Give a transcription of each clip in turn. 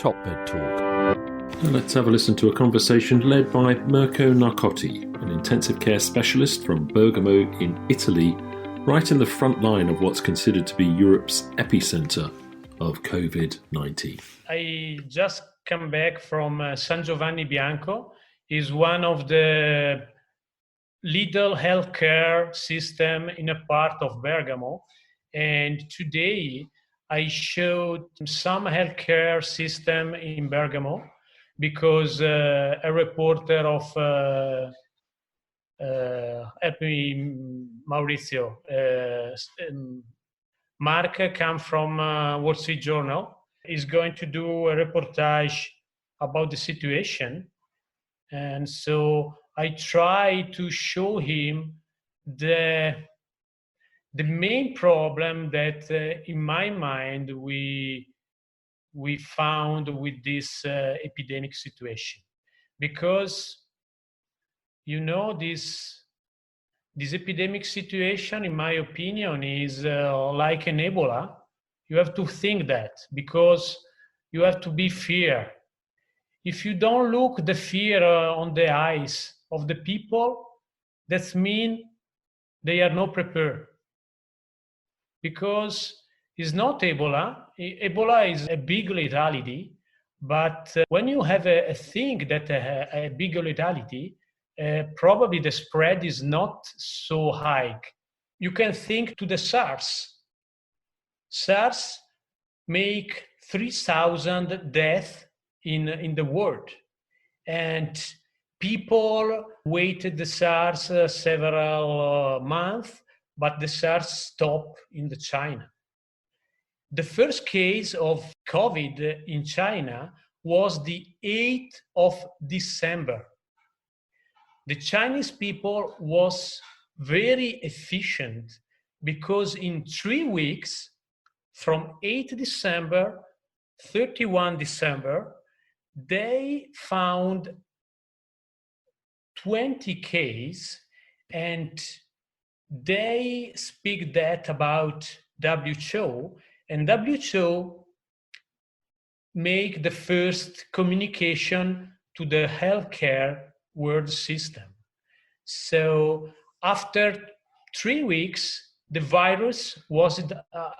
Hotbed Talk. And let's have a listen to a conversation led by Mirko Narcotti, an intensive care specialist from Bergamo in Italy, right in the front line of what's considered to be Europe's epicenter of COVID-19. I just come back from San Giovanni Bianco. Is one of the little healthcare system in a part of Bergamo. And today I showed some healthcare system in Bergamo because a reporter of help me, Maurizio, Mark come from Wall Street Journal, is going to do a reportage about the situation. And so I try to show him the main problem that in my mind we found with this epidemic situation. Because, you know, this epidemic situation, in my opinion, is like an Ebola. You have to think that, because you have to be fear. If you don't look the fear on the eyes of the people, that means they are not prepared. Because it's not Ebola. Ebola is a big lethality, but when you have a thing that a big lethality, probably the spread is not so high. You can think to the SARS. SARS make 3,000 deaths in the world, and people waited the SARS several months, but the SARS stopped in China. The first case of COVID in China was the 8th of December. The Chinese people was very efficient because in 3 weeks, from 8 December, 31 December, they found 20 cases, and they speak that about WHO, and WHO make the first communication to the healthcare world system. So after 3 weeks, the virus was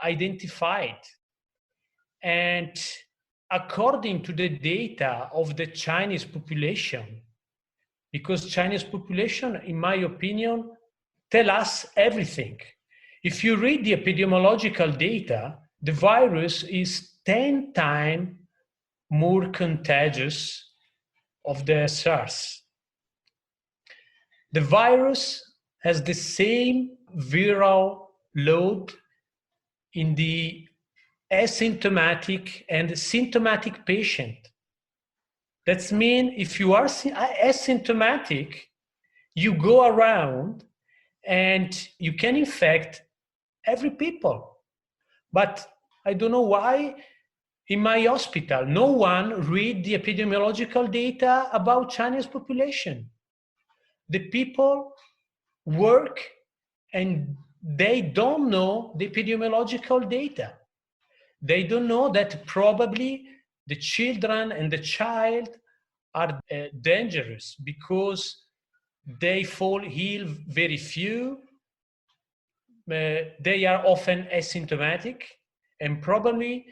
identified. And according to the data of the Chinese population, because Chinese population, in my opinion, tell us everything. If you read the epidemiological data, the virus is 10 times more contagious of the SARS. The virus has the same viral load in the asymptomatic and symptomatic patient. That means if you are asymptomatic, you go around and you can infect every people. But I don't know why in my hospital, no one read the epidemiological data about Chinese population. The people work and they don't know the epidemiological data. They don't know that probably the children and the child are dangerous because they fall ill very few. They are often asymptomatic, and probably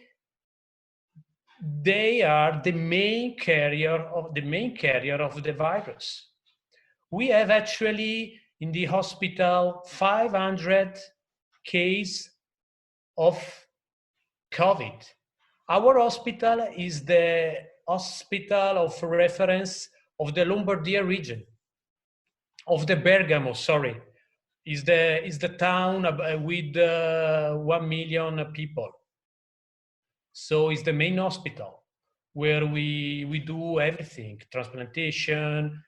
they are the main carrier of the virus. We have actually in the hospital 500 cases of COVID. Our hospital is the hospital of reference of the Lombardia region, of the Bergamo, is the town with 1 million people. So it's the main hospital where we do everything, transplantation,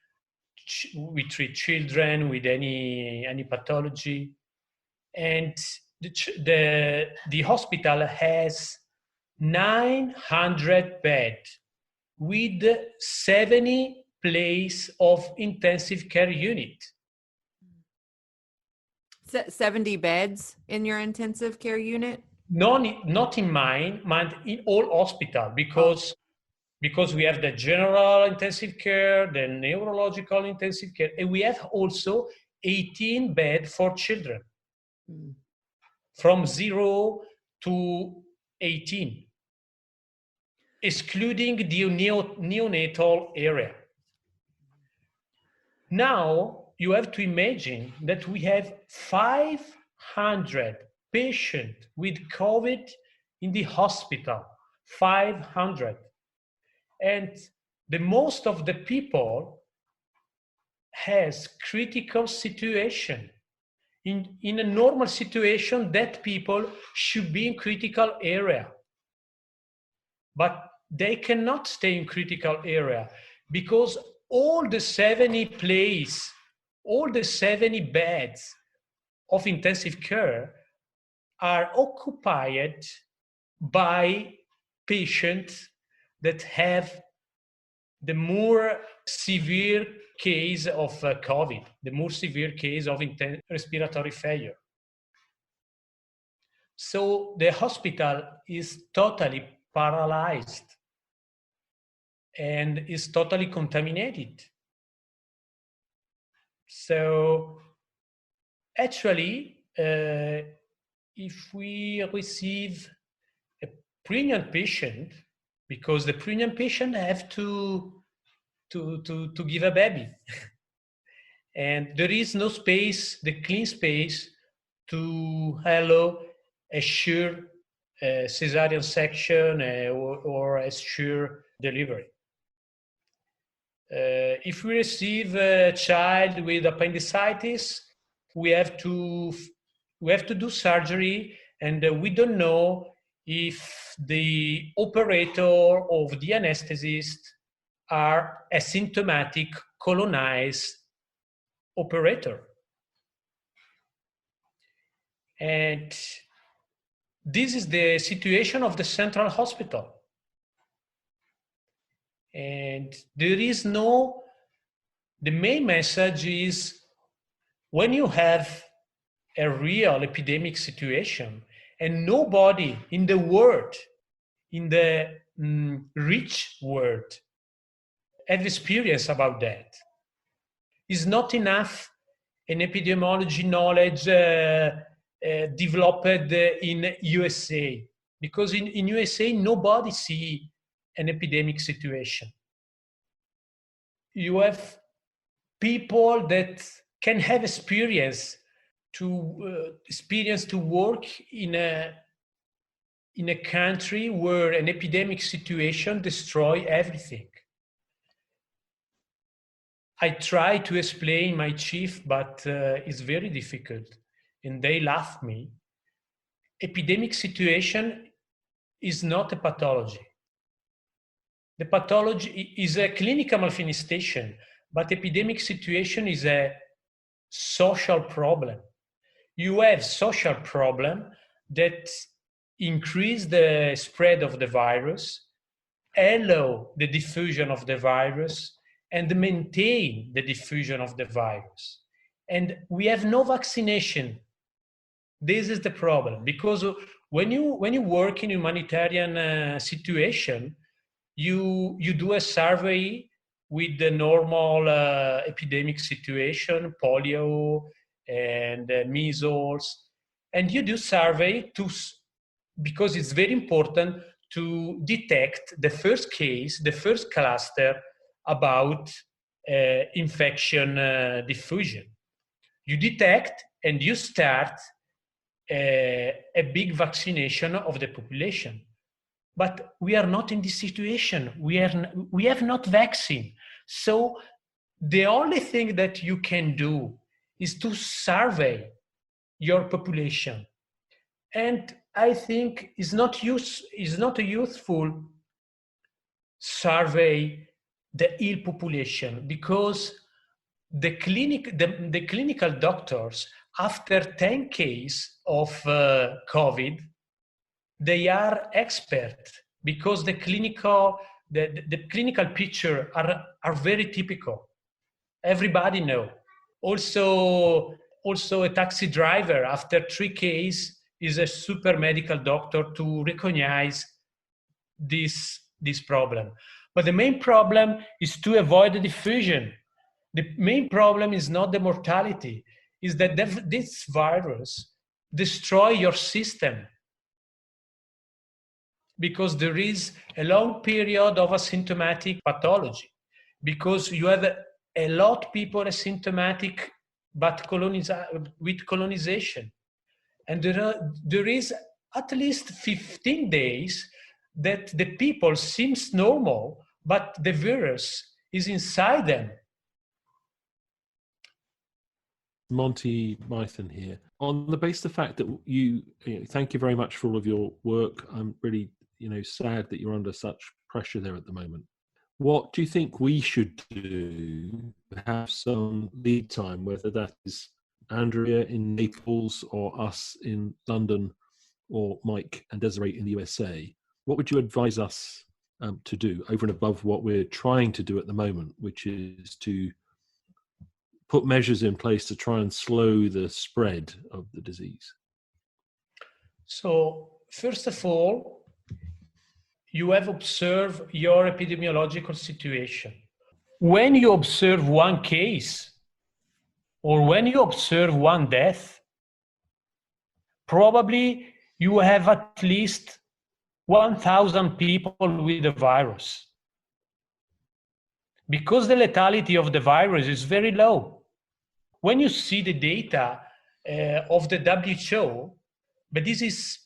we treat children with any pathology. And the hospital has 900 beds with 70 places of intensive care unit. 70 beds in your intensive care unit? No, not in mine, but in all hospital, because because we have the general intensive care, the neurological intensive care, and we have also 18 beds for children from 0 to 18, excluding the neonatal area. Now you have to imagine that we have 500 patients with COVID in the hospital, 500. And the most of the people has critical situation. In a normal situation, that people should be in critical area. But they cannot stay in critical area because all the 70 beds of intensive care are occupied by patients that have the more severe case of COVID, the more severe case of respiratory failure. So the hospital is totally paralyzed and is totally contaminated. So actually, if we receive a pregnant patient, because the pregnant patient have to give a baby, and there is no space, the clean space, to allow a sure cesarean section or a sure delivery. If we receive a child with appendicitis, we have to do surgery, and we don't know if the operator or the anesthetist are asymptomatic colonized operator. And this is the situation of the central hospital. And the main message is, when you have a real epidemic situation and nobody in the world, in the rich world, have experience about that, it's not enough an epidemiology knowledge developed in USA, because in USA nobody see an epidemic situation. You have people that can have experience to work in a country where an epidemic situation destroy everything. I try to explain my chief, but it's very difficult, and they laugh me. Epidemic situation is not a pathology. The pathology is a clinical manifestation, but epidemic situation is a social problem. You have social problem that increase the spread of the virus, allow the diffusion of the virus, and maintain the diffusion of the virus. And we have no vaccination. This is the problem, because when you work in humanitarian situation, you do a survey with the normal epidemic situation, polio and measles, and you do survey because it's very important to detect the first case, the first cluster about infection diffusion. You detect and you start a big vaccination of the population. But we are not in this situation. We have not vaccine. So the only thing that you can do is to survey your population. And I think it's not a useful survey the ill population, because the clinical doctors, after 10 cases of COVID, they are expert, because the clinical picture are very typical. Everybody know. Also a taxi driver after 3 cases is a super medical doctor to recognize this this problem. But the main problem is to avoid the diffusion. The main problem is not the mortality, is that this virus destroy your system, because there is a long period of asymptomatic pathology, because you have a lot of people asymptomatic but with colonization. And there is at least 15 days that the people seems normal, but the virus is inside them. Monty, Mythen here. On the basis of the fact that thank you very much for all of your work. I'm really, sad that you're under such pressure there at the moment. What do you think we should do to have some lead time, whether that is Andrea in Naples or us in London or Mike and Desiree in the USA? What would you advise us to do over and above what we're trying to do at the moment, which is to put measures in place to try and slow the spread of the disease? So, first of all, you have observed your epidemiological situation. When you observe one case, or when you observe one death, probably you have at least 1,000 people with the virus. Because the lethality of the virus is very low. When you see the data of the WHO, but this is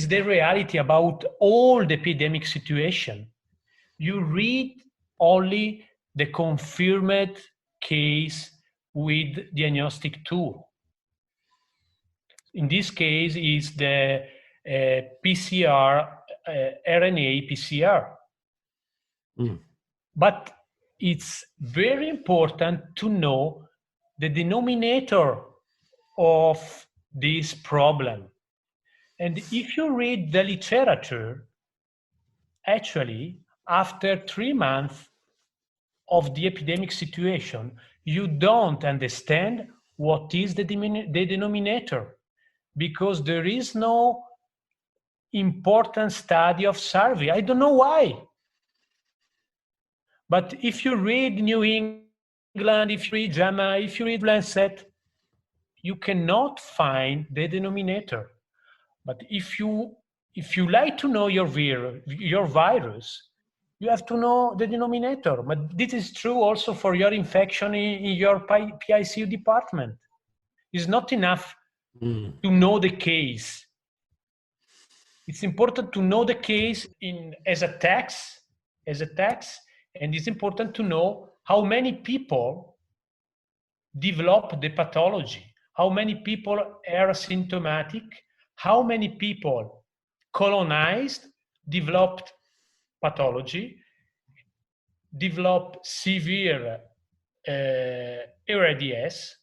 the reality about all the epidemic situation. You read only the confirmed case with diagnostic tool. In this case, is the PCR, RNA PCR. But it's very important to know the denominator of this problem. And if you read the literature, actually, after 3 months of the epidemic situation, you don't understand what is the denominator, because there is no important study of survey. I don't know why. But if you read New England, if you read JAMA, if you read Lancet, you cannot find the denominator. But if you like to know your virus, you have to know the denominator. But this is true also for your infection in your PICU department. It's not enough to know the case. It's important to know the case as a text, and it's important to know how many people develop the pathology, how many people are asymptomatic, how many people colonized, developed pathology, developed severe ARDS.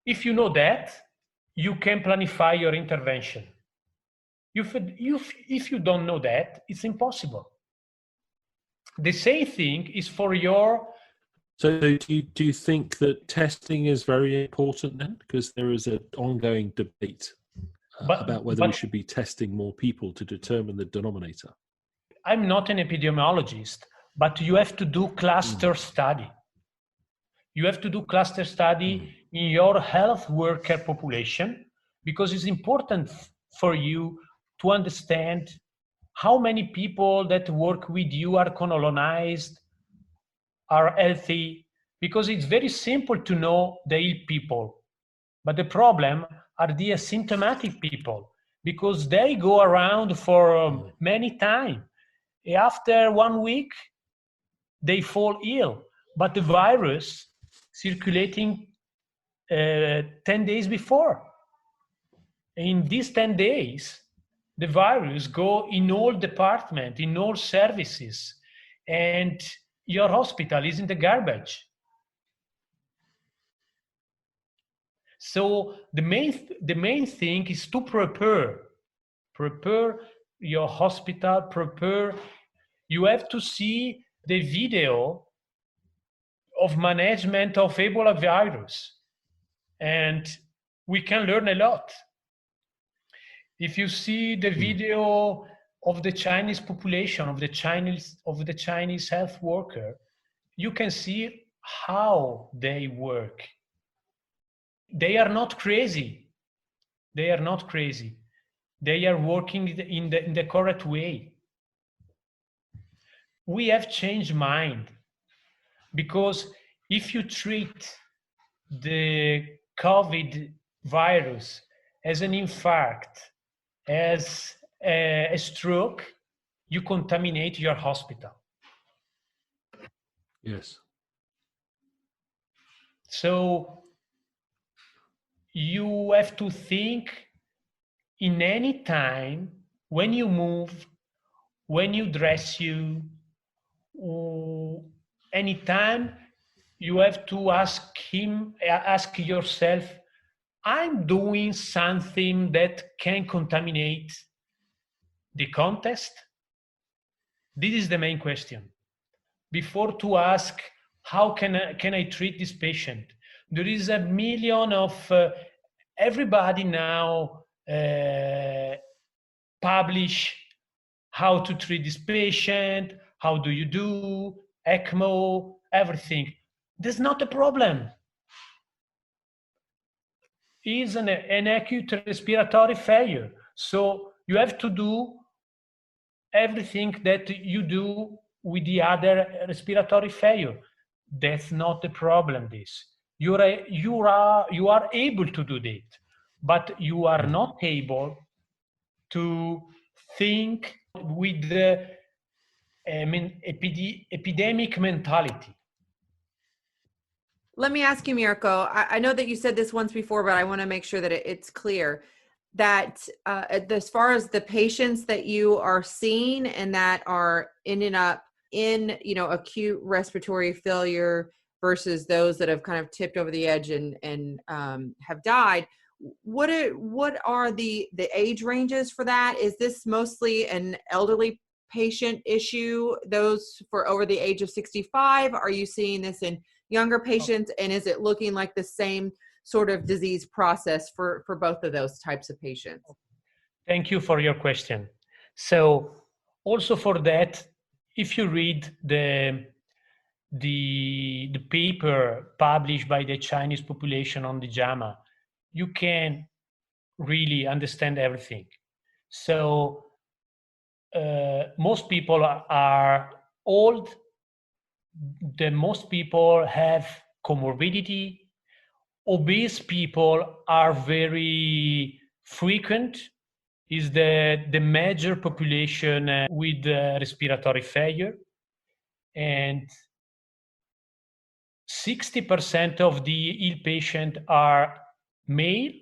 If you know that, you can planify your intervention. If you don't know that, it's impossible. The same thing is for your... So do you think that testing is very important then? Because there is an ongoing debate about whether we should be testing more people to determine the denominator. I'm not an epidemiologist, but you have to do cluster study. You have to do cluster study in your health worker population, because it's important for you to understand how many people that work with you are colonized, are healthy, because it's very simple to know the ill people. But the problem are the asymptomatic people, because they go around for many times. After 1 week, they fall ill, but the virus circulating 10 days before. In these 10 days, the virus go in all departments, in all services, and your hospital is in the garbage. So the main thing is to prepare your hospital, you have to see the video of management of Ebola virus, and we can learn a lot. If you see the video of the Chinese population, of the Chinese health worker, you can see how they work. They are not crazy. They are not crazy. They are working in the correct way. We have changed mind, because if you treat the COVID virus as an infarct, as a stroke, you contaminate your hospital. Yes. So you have to think in any time, when you move, when you dress anytime, you have to ask yourself, I'm doing something that can contaminate the contest? This is the main question. Before to ask, how can I treat this patient? There is a million of everybody now publish how to treat this patient, how do you do, ECMO, everything. That's not a problem. It's an acute respiratory failure. So you have to do everything that you do with the other respiratory failure. That's not the problem. You are able to do that, but you are not able to think with the epidemic mentality. Let me ask you, Mirko, I know that you said this once before, but I want to make sure that it's clear that as far as the patients that you are seeing and that are ending up in, acute respiratory failure versus those that have kind of tipped over the edge and have died, what are the age ranges for that? Is this mostly an elderly patient issue, those for over the age of 65? Are you seeing this in younger patients, and is it looking like the same sort of disease process for both of those types of patients? Thank you for your question. So also for that, if you read the paper published by the Chinese population on the JAMA, you can really understand everything. So most people are old. Most people have comorbidity. Obese people are very frequent. Is the major population with respiratory failure, and 60% of the ill patients are male.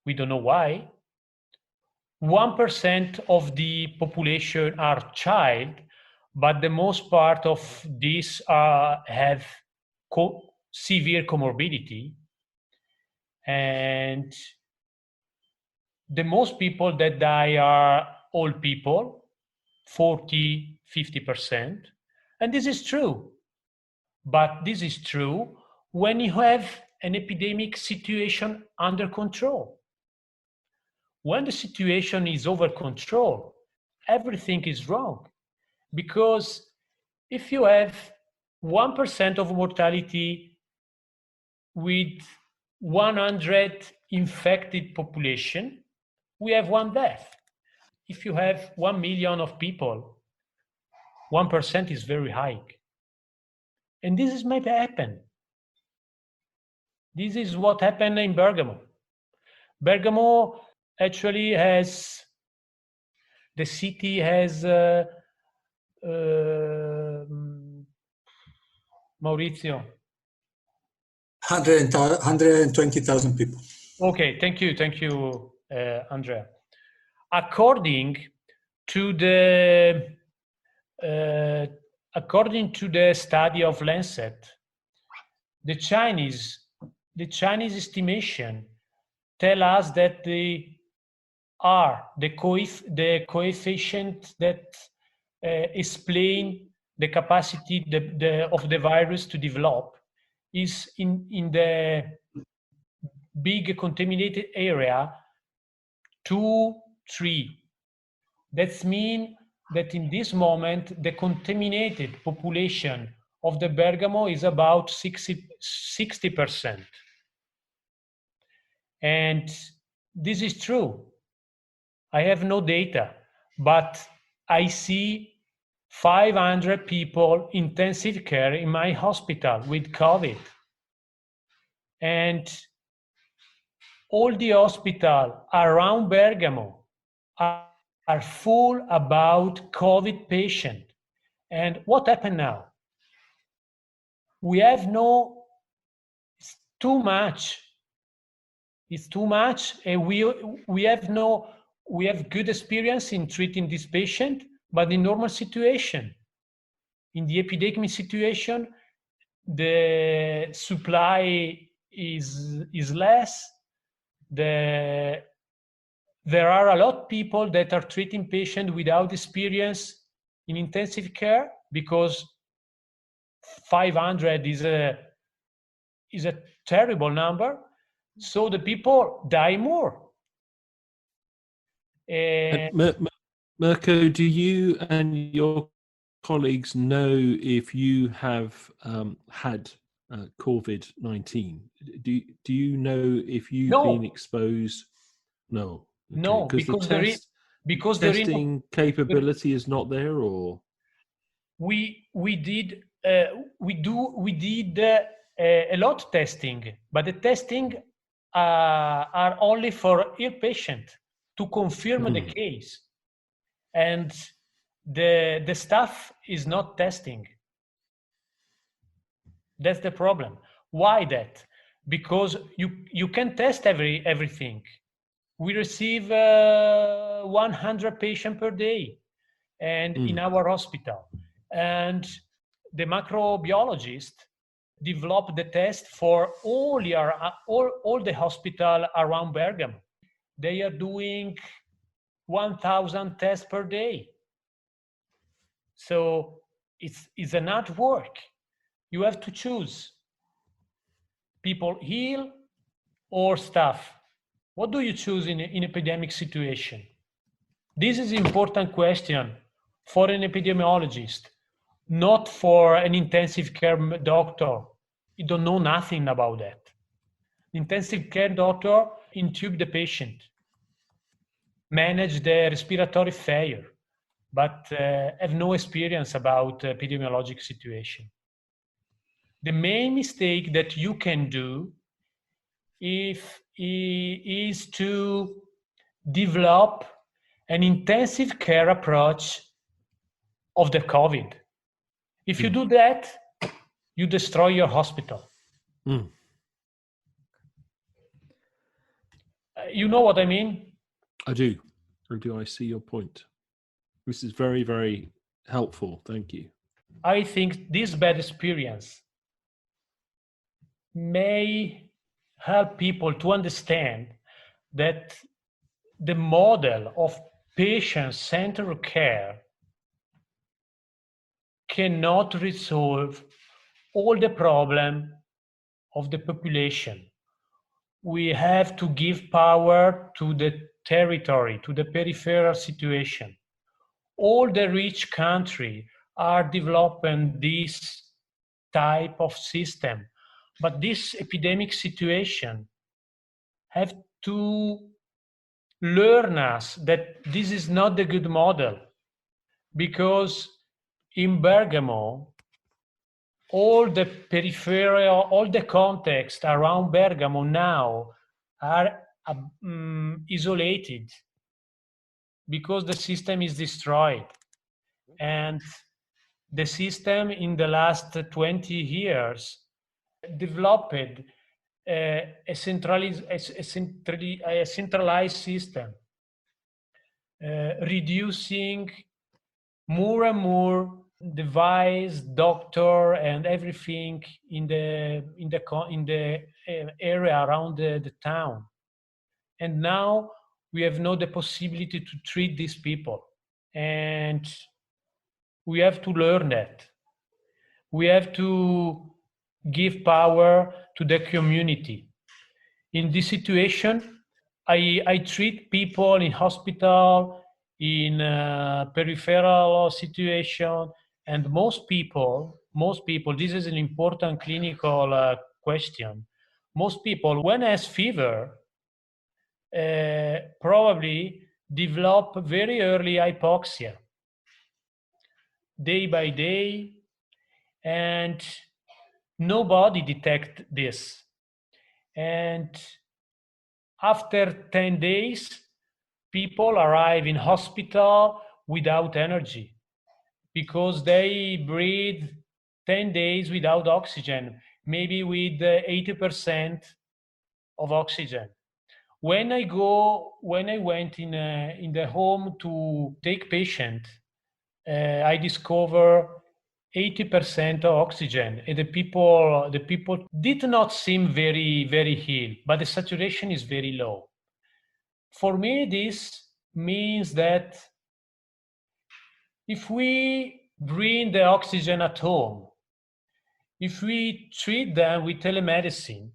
We don't know why. 1% of the population are child, but the most part of these have severe comorbidity. And the most people that die are old people, 40, 50%. And this is true. But this is true when you have an epidemic situation under control. When the situation is over control, everything is wrong. Because if you have 1% of mortality with 100 infected population, we have one death. If you have 1 million of people, 1% is very high. And this is maybe happen. This is what happened in Bergamo. Bergamo actually has, the city has, Maurizio. 120,000 people. Okay, thank you, Andrea. According to the study of Lancet, the Chinese estimation tell us that the coefficient that explain the capacity of the virus to develop is in the big contaminated area 2, 3. That means that in this moment, the contaminated population of the Bergamo is about 60%. And this is true. I have no data, but I see 500 people intensive care in my hospital with COVID. And all the hospitals around Bergamo are full about COVID patients. And what happened now? We have it's too much. It's too much, and we have good experience in treating this patient, but in normal situation, in the epidemic situation, the supply is less. There are a lot of people that are treating patients without experience in intensive care, because 500 is a terrible number. So the people die more. Mirko, do you and your colleagues know if you have had COVID-19? Do you know if you've been exposed? No. Okay. No, because the testing capability is not there, or we did a lot of testing, but the testing are only for ill patient to confirm the case, and the staff is not testing. That's the problem. Why that? Because you can test everything. We receive 100 patients per day, and in our hospital, and the microbiologist developed the test for all the hospital around Bergamo. They are doing 1,000 tests per day. So it's an hard work. You have to choose people ill or staff. What do you choose in epidemic situation? This is an important question for an epidemiologist, not for an intensive care doctor. You don't know nothing about that. The intensive care doctor intubes the patient, manage the respiratory failure, but have no experience about epidemiologic situation. The main mistake that you can do is to develop an intensive care approach of the COVID. If you do that, you destroy your hospital. You know what I mean? I do. I see your point. This is very, very helpful. Thank you. I think this bad experience may help people to understand that the model of patient-centered care cannot resolve all the problem of the population. We have to give power to the territory, to the peripheral situation. All the rich countries are developing this type of system, but this epidemic situation have to learn us that this is not the good model, because in Bergamo, all the peripheral, all the context around Bergamo now are isolated because the system is destroyed. And the system in the last 20 years developed a centralized system, reducing more and more device, doctor, and everything in the area around the town. And now we have no the possibility to treat these people, and we have to learn that. We have to give power to the community. In this situation, I treat people in hospital in peripheral situation. And most people, this is an important clinical question. Most people, when has fever, probably develop very early hypoxia, day by day, and nobody detect this. And after 10 days, people arrive in hospital without energy because they breathe 10 days without oxygen, maybe with 80% of oxygen. When I went in the home to take patient, I discover 80% of oxygen, and the people did not seem very, very ill, but the saturation is very low. For me, this means that if we bring the oxygen at home, if we treat them with telemedicine,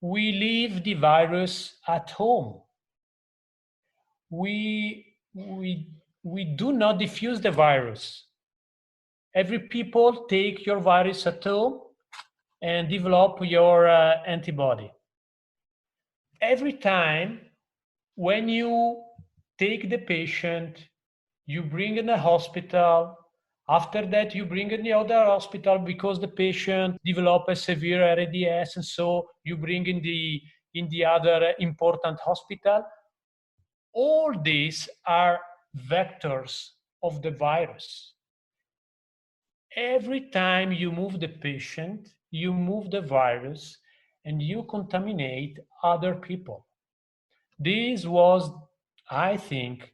we leave the virus at home. We do not diffuse the virus. Every people take your virus at home and develop your antibody. Every time when you take the patient, you bring in the hospital. After that, you bring in the other hospital because the patient develop a severe RADS, and so you bring in the other important hospital. All these are vectors of the virus. Every time you move the patient, you move the virus and you contaminate other people. This was, I think,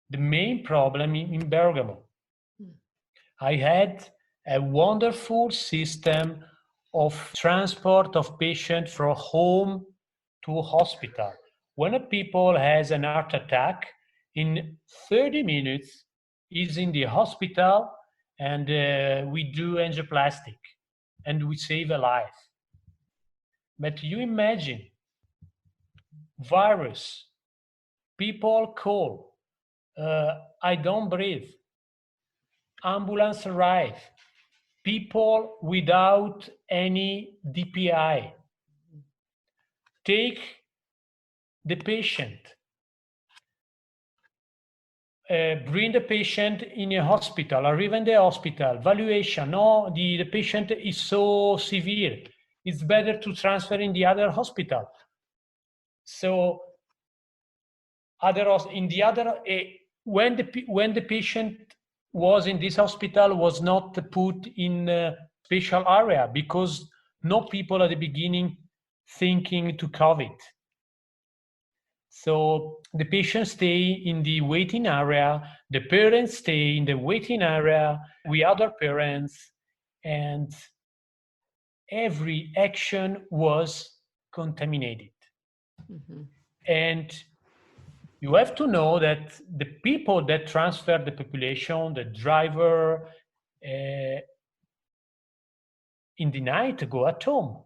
the main problem in Bergamo. I had a wonderful system of transport of patients from home to hospital. When a people has an heart attack, in 30 minutes is in the hospital, and we do angioplastic and we save a life. But you imagine, virus, people call, I don't breathe, ambulance arrive, people without any DPI take the patient, bring the patient in a hospital, arrive in the hospital, valuation, no, the patient is so severe, it's better to transfer in the other hospital. So when the patient was in this hospital, was not put in a special area because no people at the beginning thinking to COVID. So the patients stay in the waiting area, the parents stay in the waiting area with other parents, and every action was contaminated. Mm-hmm. And you have to know that the people that transfer the population, the driver, in the night go at home.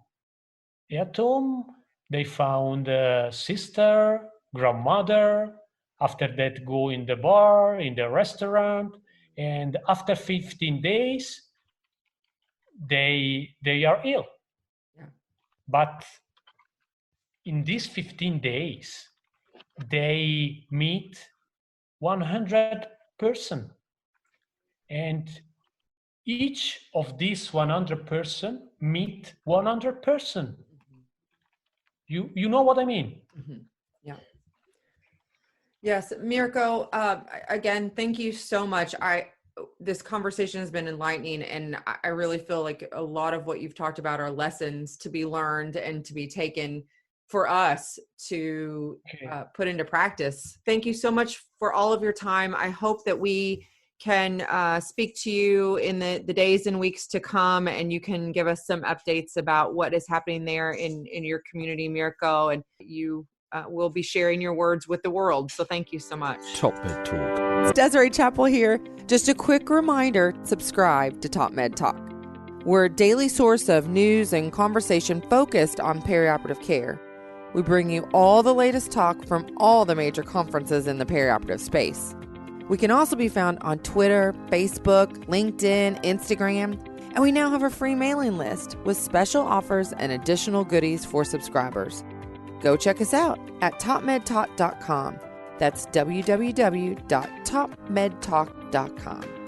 At home, they found a sister, grandmother, after that go in the bar, in the restaurant, and after 15 days, they are ill. Yeah. But in these 15 days, they meet 100 persons, and each of these 100 persons meet 100 persons. You know what I mean? Mm-hmm. Yeah. Yes, Mirko, again, thank you so much. This conversation has been enlightening, and I really feel like a lot of what you've talked about are lessons to be learned and to be taken for us to put into practice. Thank you so much for all of your time. I hope that we can speak to you in the days and weeks to come, and you can give us some updates about what is happening there in your community, Mirko, and you will be sharing your words with the world. So thank you so much. Top Med Talk. It's Desiree Chappell here. Just a quick reminder, subscribe to Top Med Talk. We're a daily source of news and conversation focused on perioperative care. We bring you all the latest talk from all the major conferences in the perioperative space. We can also be found on Twitter, Facebook, LinkedIn, Instagram, and we now have a free mailing list with special offers and additional goodies for subscribers. Go check us out at topmedtalk.com. That's www.topmedtalk.com.